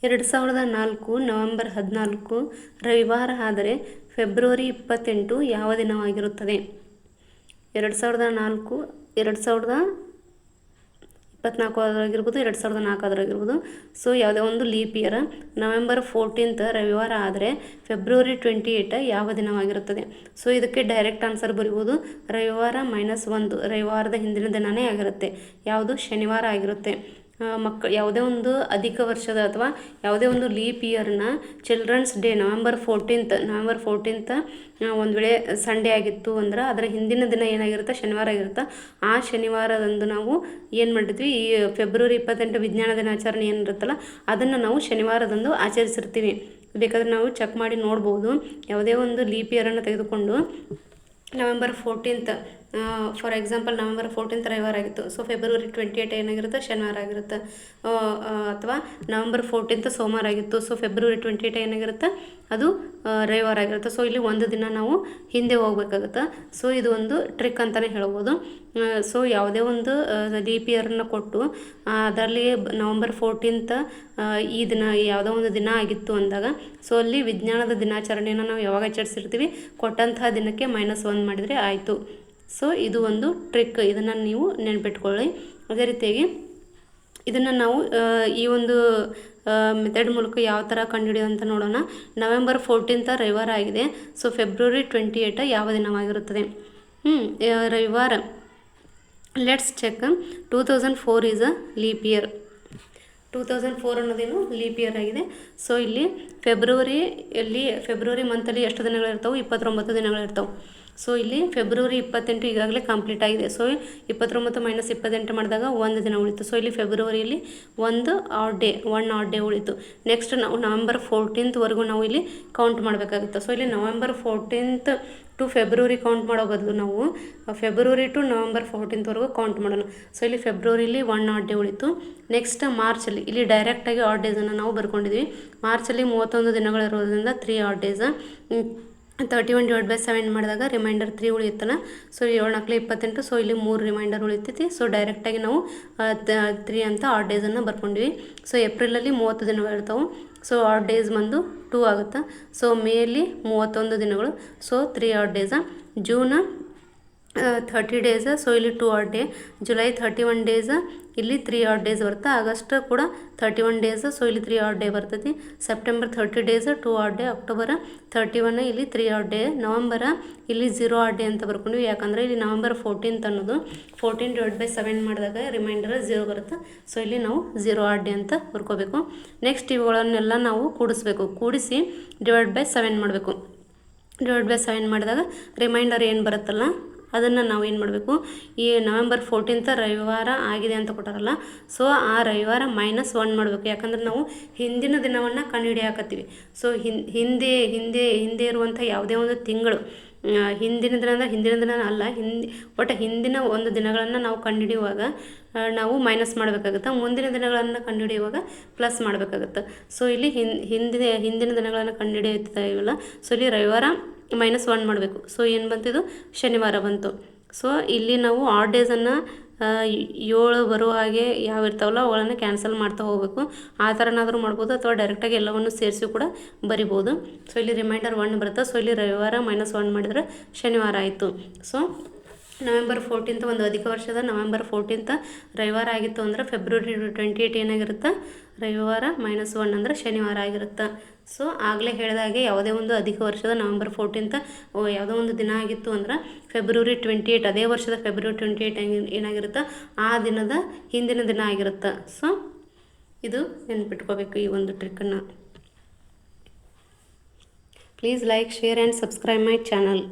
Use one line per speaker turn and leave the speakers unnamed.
2004 November 14 ರವಿವಾರ ಆದರೆ February 28 ಯಾವ ದಿನವಾಗಿರುತ್ತದೆ? 2004 2024 ಆಗಿರ್ಬೋದು, 2004 ಆಗಿರ್ಬೋದು. ಸೊ ಯಾವುದೇ ಒಂದು ಲೀಪ್ ಇಯರ್. ನವೆಂಬರ್ 14 ರವಿವಾರ ಆದರೆ ಫೆಬ್ರವರಿ 28 ಯಾವ ದಿನವಾಗಿರುತ್ತದೆ? ಸೊ ಇದಕ್ಕೆ ಡೈರೆಕ್ಟ್ ಆನ್ಸರ್ ಬರಿಬೋದು. ರವಿವಾರ -1 ರವಿವಾರದ ಹಿಂದಿನ ದಿನವೇ ಆಗಿರುತ್ತೆ. ಯಾವುದು? ಶನಿವಾರ ಆಗಿರುತ್ತೆ. ಯಾವುದೇ ಒಂದು ಅಧಿಕ ವರ್ಷದ ಅಥವಾ ಯಾವುದೇ ಒಂದು ಲೀಪ್ ಇಯರ್ನ ಚಿಲ್ಡ್ರನ್ಸ್ ಡೇ ನವೆಂಬರ್ 14 ಒಂದು ವೇಳೆ ಸಂಡೇ ಆಗಿತ್ತು ಅಂದ್ರೆ ಅದರ ಹಿಂದಿನ ದಿನ ಏನಾಗಿರುತ್ತೆ? ಶನಿವಾರ ಆಗಿರುತ್ತೆ. ಆ ಶನಿವಾರದಂದು ನಾವು ಏನು ಮಾಡಿದ್ವಿ? ಈ ಫೆಬ್ರವರಿ 28 ವಿಜ್ಞಾನ ದಿನಾಚರಣೆ ಏನಿರುತ್ತಲ್ಲ ಅದನ್ನು ನಾವು ಶನಿವಾರದಂದು ಆಚರಿಸಿರ್ತೀವಿ. ಬೇಕಾದರೆ ನಾವು ಚೆಕ್ ಮಾಡಿ ನೋಡ್ಬೋದು. ಯಾವುದೇ ಒಂದು ಲೀಪ್ ಇಯರನ್ನು ತೆಗೆದುಕೊಂಡು ನವೆಂಬರ್ 14 ಫಾರ್ ಎಕ್ಸಾಂಪಲ್ ನವೆಂಬರ್ 14 ರವಿವಾರ ಆಗಿತ್ತು. ಸೊ ಫೆಬ್ರವರಿ 28 ಏನಾಗಿರುತ್ತೆ? ಶನಿವಾರ ಆಗಿರುತ್ತೆ. ಅಥವಾ ನವೆಂಬರ್ 14 ಸೋಮವಾರ ಆಗಿತ್ತು. ಸೊ ಫೆಬ್ರವರಿ 28 ಏನಾಗಿರುತ್ತೆ? ಅದು ರವಿವಾರ ಆಗಿರುತ್ತೆ. ಸೊ ಇಲ್ಲಿ ಒಂದು ದಿನ ನಾವು ಹಿಂದೆ ಹೋಗ್ಬೇಕಾಗುತ್ತೆ. ಸೊ ಇದು ಒಂದು ಟ್ರಿಕ್ ಅಂತಲೇ ಹೇಳ್ಬೋದು. ಸೊ ಯಾವುದೇ ಒಂದು ಲೀಪ್ ಇಯರ್ನ ಕೊಟ್ಟು ಅದರಲ್ಲಿ ನವೆಂಬರ್ 14 ಈ ದಿನ ಯಾವುದೋ ಒಂದು ದಿನ ಆಗಿತ್ತು ಅಂದಾಗ ಸೊ ಅಲ್ಲಿ ವಿಜ್ಞಾನದ ದಿನಾಚರಣೆಯನ್ನು ನಾವು ಯಾವಾಗ ಆಚರಿಸಿರ್ತೀವಿ? ಕೊಟ್ಟಂತಹ ದಿನಕ್ಕೆ -1 ಮಾಡಿದರೆ ಆಯಿತು. ಸೊ ಇದು ಒಂದು ಟ್ರಿಕ್. ಇದನ್ನು ನೀವು ನೆನ್ಪಿಟ್ಕೊಳ್ಳಿ. ಅದೇ ರೀತಿಯಾಗಿ ಇದನ್ನು ನಾವು ಈ ಒಂದು ಮೆಥಡ್ ಮೂಲಕ ಯಾವ ಥರ ಕಂಡುಹಿಡಿಯೋದು ಅಂತ ನೋಡೋಣ. ನವೆಂಬರ್ 14 ರವಿವಾರ ಆಗಿದೆ. ಸೊ ಫೆಬ್ರವರಿ 28 ಯಾವ ದಿನವಾಗಿರುತ್ತದೆ? ರವಿವಾರ. Let's check. 2004 is a leap year. 2004 ಅನ್ನೋದೇನು ಲೀಪ್ ಇಯರ್ ಆಗಿದೆ. ಸೊ ಇಲ್ಲಿ ಫೆಬ್ರವರಿ ಮಂತಲ್ಲಿ ಎಷ್ಟು ದಿನಗಳಿರ್ತಾವೆ? 29 ದಿನಗಳಿರ್ತಾವೆ. ಸೊ ಇಲ್ಲಿ ಫೆಬ್ರವರಿ 28 ಈಗಾಗಲೇ ಕಂಪ್ಲೀಟ್ ಆಗಿದೆ. ಸೊ 29 - 28 ಮಾಡಿದಾಗ ಒಂದು ದಿನ ಉಳಿತು. ಸೊ ಇಲ್ಲಿ ಫೆಬ್ರವರಿಯಲ್ಲಿ ಒನ್ ಆಡ್ ಡೇ ಉಳಿತು. ನೆಕ್ಸ್ಟ್ ನಾವು ನವೆಂಬರ್ 14 ನಾವು ಇಲ್ಲಿ ಕೌಂಟ್ ಮಾಡಬೇಕಾಗುತ್ತೆ. ಸೊ ಇಲ್ಲಿ ನವೆಂಬರ್ 14 ಟು ಫೆಬ್ರವರಿ ಕೌಂಟ್ ಮಾಡೋ ಬದಲು ನಾವು ಫೆಬ್ರವರಿ ಟು ನವೆಂಬರ್ 14 ಕೌಂಟ್ ಮಾಡೋಣ. ಸೊ ಇಲ್ಲಿ ಫೆಬ್ರವರಿಲಿ 1 ಆಡ್ ಡೇ ಉಳಿತು. ನೆಕ್ಸ್ಟ್ ಮಾರ್ಚಲ್ಲಿ ಇಲ್ಲಿ ಡೈರೆಕ್ಟಾಗಿ ಆಡ್ ಡೇಸನ್ನು ನಾವು ಬರ್ಕೊಂಡಿದ್ವಿ. ಮಾರ್ಚಲ್ಲಿ 31 ದಿನಗಳಿರೋದ್ರಿಂದ 3 ಆಡ್ ಡೇಸ್. 31/7 ಮಾಡಿದಾಗ ರಿಮೈಂಡರ್ 3 ಉಳಿಯುತ್ತಲ್ಲ. ಸೊ 7 × 28. ಸೊ ಇಲ್ಲಿ 3 ರಿಮೈಂಡರ್ ಉಳಿತೈತಿ. ಸೊ ಡೈರೆಕ್ಟಾಗಿ ನಾವು 3 ಅಂತ ಆಡ್ ಡೇಸನ್ನು ಬರ್ಕೊಂಡ್ವಿ. ಸೊ ಏಪ್ರಿಲಲ್ಲಿ 30 ದಿನಗಳಿರ್ತಾವೆ. ಸೊ ಆಡ್ ಡೇಸ್ ಬಂದು 2 ಆಗುತ್ತೆ. ಸೊ ಮೇಯಲ್ಲಿ 31 ದಿನಗಳು. ಸೊ 3 ಆಡ್ ಡೇಸ. June 30 days. ಸೊ ಇಲ್ಲಿ 2 ಆಡ್ ಡೇ. July 31 days. ಇಲ್ಲಿ 3 ಆಡ್ ಡೇಸ್ ಬರುತ್ತೆ. ಆಗಸ್ಟ್ ಕೂಡ 31 ಡೇಸ್. ಸೊ ಇಲ್ಲಿ 3 ಆಡ್ ಡೇ ಬರ್ತೈತಿ. September 30 days, 2 odd day. October 31 ಇಲ್ಲಿ 3 ಆಡ್ ಡೇ. ನವಂಬರ ಇಲ್ಲಿ 0 ಆಡ್ ಡೇ ಅಂತ ಬರ್ಕೊಂಡ್ವಿ. ಯಾಕಂದರೆ ಇಲ್ಲಿ ನವಂಬರ್ 14 ಅನ್ನೋದು 14/7 ಮಾಡಿದಾಗ ರಿಮೈಂಡರ್ 0 ಬರುತ್ತೆ. ಸೊ ಇಲ್ಲಿ ನಾವು 0 ಆಡ್ ಡೇ ಅಂತ ಬರ್ಕೋಬೇಕು. ನೆಕ್ಸ್ಟ್ ಇವುಗಳನ್ನೆಲ್ಲ ನಾವು ಕೂಡಿಸಿ /7 ಮಾಡಬೇಕು. /7 ಮಾಡಿದಾಗ ರಿಮೈಂಡರ್ ಏನು ಬರುತ್ತಲ್ಲ ಅದನ್ನು ನಾವು ಏನು ಮಾಡಬೇಕು? ಈ ನವೆಂಬರ್ 14 ರವಿವಾರ ಆಗಿದೆ ಅಂತ ಕೊಟ್ಟಾರಲ್ಲ. ಸೊ ಆ ರವಿವಾರ -1 ಮಾಡಬೇಕು. ಯಾಕಂದ್ರೆ ನಾವು ಹಿಂದಿನ ದಿನವನ್ನು ಕಂಡುಹಿಡಿಯಾಕತ್ತೀವಿ. ಸೊ ಹಿಂದೆ ಇರುವಂಥ ಯಾವುದೇ ಒಂದು ತಿಂಗಳು ಹಿಂದಿನ ದಿನ ಅಂದರೆ ಹಿಂದಿನ ದಿನ ಅಲ್ಲ, ಒಟ್ಟು ಹಿಂದಿನ ಒಂದು ದಿನಗಳನ್ನು ನಾವು ಕಂಡುಹಿಡಿಯುವಾಗ ನಾವು ಮೈನಸ್ ಮಾಡಬೇಕಾಗುತ್ತೆ. ಮುಂದಿನ ದಿನಗಳನ್ನು ಕಂಡುಹಿಡಿಯುವಾಗ ಪ್ಲಸ್ ಮಾಡಬೇಕಾಗುತ್ತೆ. ಸೊ ಇಲ್ಲಿ ಹಿಂದಿನ ದಿನಗಳನ್ನು ಕಂಡುಹಿಡಿಯುತ್ತೀವಲ್ಲ. ಸೊ ಇಲ್ಲಿ ರವಿವಾರ -1 ಮಾಡಬೇಕು. ಸೊ ಏನು ಬಂತು? ಇದು ಶನಿವಾರ ಬಂತು. ಸೊ ಇಲ್ಲಿ ನಾವು ಆಡ್ ಡೇಸನ್ನು 7 ಬರೋ ಹಾಗೆ ಯಾವ ಇರ್ತಾವಲ್ಲ ಅವುಗಳನ್ನು ಕ್ಯಾನ್ಸಲ್ ಮಾಡ್ತಾ ಹೋಗಬೇಕು. ಆ ಥರನಾದರೂ ಮಾಡ್ಬೋದು ಅಥವಾ ಡೈರೆಕ್ಟಾಗಿ ಎಲ್ಲವನ್ನು ಸೇರಿಸಿ ಕೂಡ ಬರಿಬೋದು. ಸೊ ಇಲ್ಲಿ ರಿಮೈಂಡರ್ 1 ಬರುತ್ತೆ. ಸೊ ಇಲ್ಲಿ ರವಿವಾರ -1 ಮಾಡಿದರೆ ಶನಿವಾರ ಆಯಿತು. ಸೊ ನವೆಂಬರ್ 14 ಒಂದು ಅಧಿಕ ವರ್ಷದ ನವೆಂಬರ್ 14 ರವಿವಾರ ಆಗಿತ್ತು ಅಂದರೆ ಫೆಬ್ರವರಿ 28 ಏನಾಗಿರುತ್ತೆ? ರವಿವಾರ -1 ಅಂದರೆ ಶನಿವಾರ ಆಗಿರುತ್ತೆ. ಸೊ ಆಗಲೇ ಹೇಳಿದಾಗೆ ಯಾವುದೇ ಒಂದು ಅಧಿಕ ವರ್ಷದ ನವೆಂಬರ್ 14 ಯಾವುದೋ ಒಂದು ದಿನ ಆಗಿತ್ತು ಅಂದ್ರೆ ಫೆಬ್ರವರಿ 28 ಅದೇ ವರ್ಷದ ಫೆಬ್ರವರಿ 28 ಏನಾಗಿರುತ್ತೆ? ಆ ದಿನದ ಹಿಂದಿನ ದಿನ ಆಗಿರುತ್ತೆ. ಸೊ ಇದು ನೆನ್ಪಿಟ್ಕೋಬೇಕು ಈ ಒಂದು ಟ್ರಿಕ್ಕನ್ನು. Please like, share and subscribe my channel.